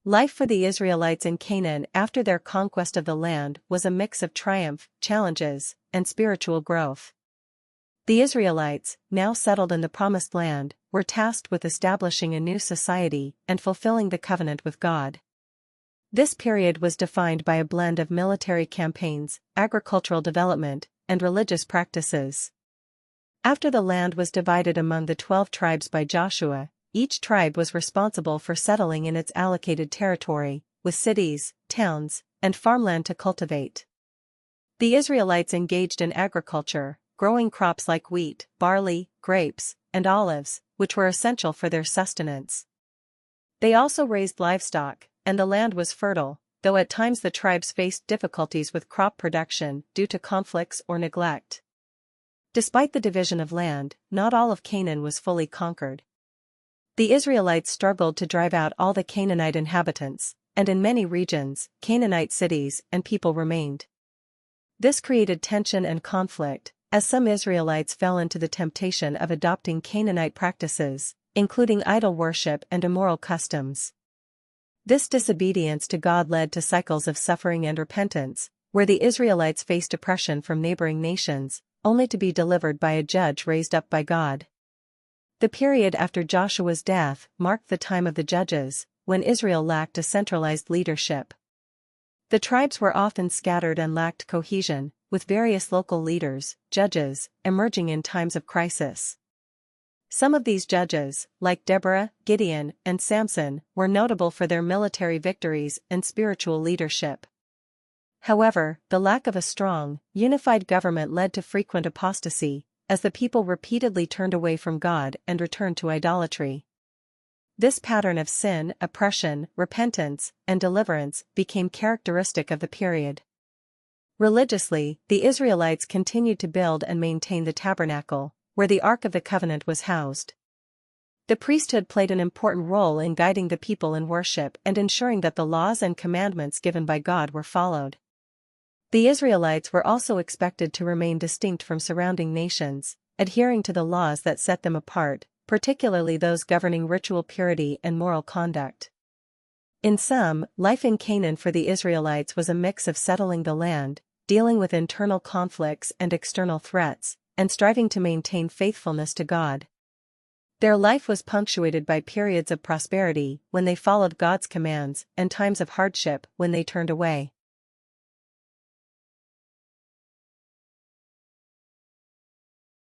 Life for the Israelites in Canaan after their conquest of the land was a mix of triumph, challenges, and spiritual growth. The Israelites, now settled in the Promised Land, were tasked with establishing a new society and fulfilling the covenant with God. This period was defined by a blend of military campaigns, agricultural development, and religious practices. After the land was divided among the 12 tribes by Joshua, each tribe was responsible for settling in its allocated territory, with cities, towns, and farmland to cultivate. The Israelites engaged in agriculture, growing crops like wheat, barley, grapes, and olives, which were essential for their sustenance. They also raised livestock, and the land was fertile, though at times the tribes faced difficulties with crop production due to conflicts or neglect. Despite the division of land, not all of Canaan was fully conquered. The Israelites struggled to drive out all the Canaanite inhabitants, and in many regions, Canaanite cities and people remained. This created tension and conflict, as some Israelites fell into the temptation of adopting Canaanite practices, including idol worship and immoral customs. This disobedience to God led to cycles of suffering and repentance, where the Israelites faced oppression from neighboring nations, only to be delivered by a judge raised up by God. The period after Joshua's death marked the time of the judges, when Israel lacked a centralized leadership. The tribes were often scattered and lacked cohesion, with various local leaders, judges, emerging in times of crisis. Some of these judges, like Deborah, Gideon, and Samson, were notable for their military victories and spiritual leadership. However, the lack of a strong, unified government led to frequent apostasy, as the people repeatedly turned away from God and returned to idolatry. This pattern of sin, oppression, repentance, and deliverance became characteristic of the period. Religiously, the Israelites continued to build and maintain the tabernacle, where the Ark of the Covenant was housed. The priesthood played an important role in guiding the people in worship and ensuring that the laws and commandments given by God were followed. The Israelites were also expected to remain distinct from surrounding nations, adhering to the laws that set them apart, particularly those governing ritual purity and moral conduct. In sum, life in Canaan for the Israelites was a mix of settling the land, dealing with internal conflicts and external threats, and striving to maintain faithfulness to God. Their life was punctuated by periods of prosperity when they followed God's commands and times of hardship when they turned away.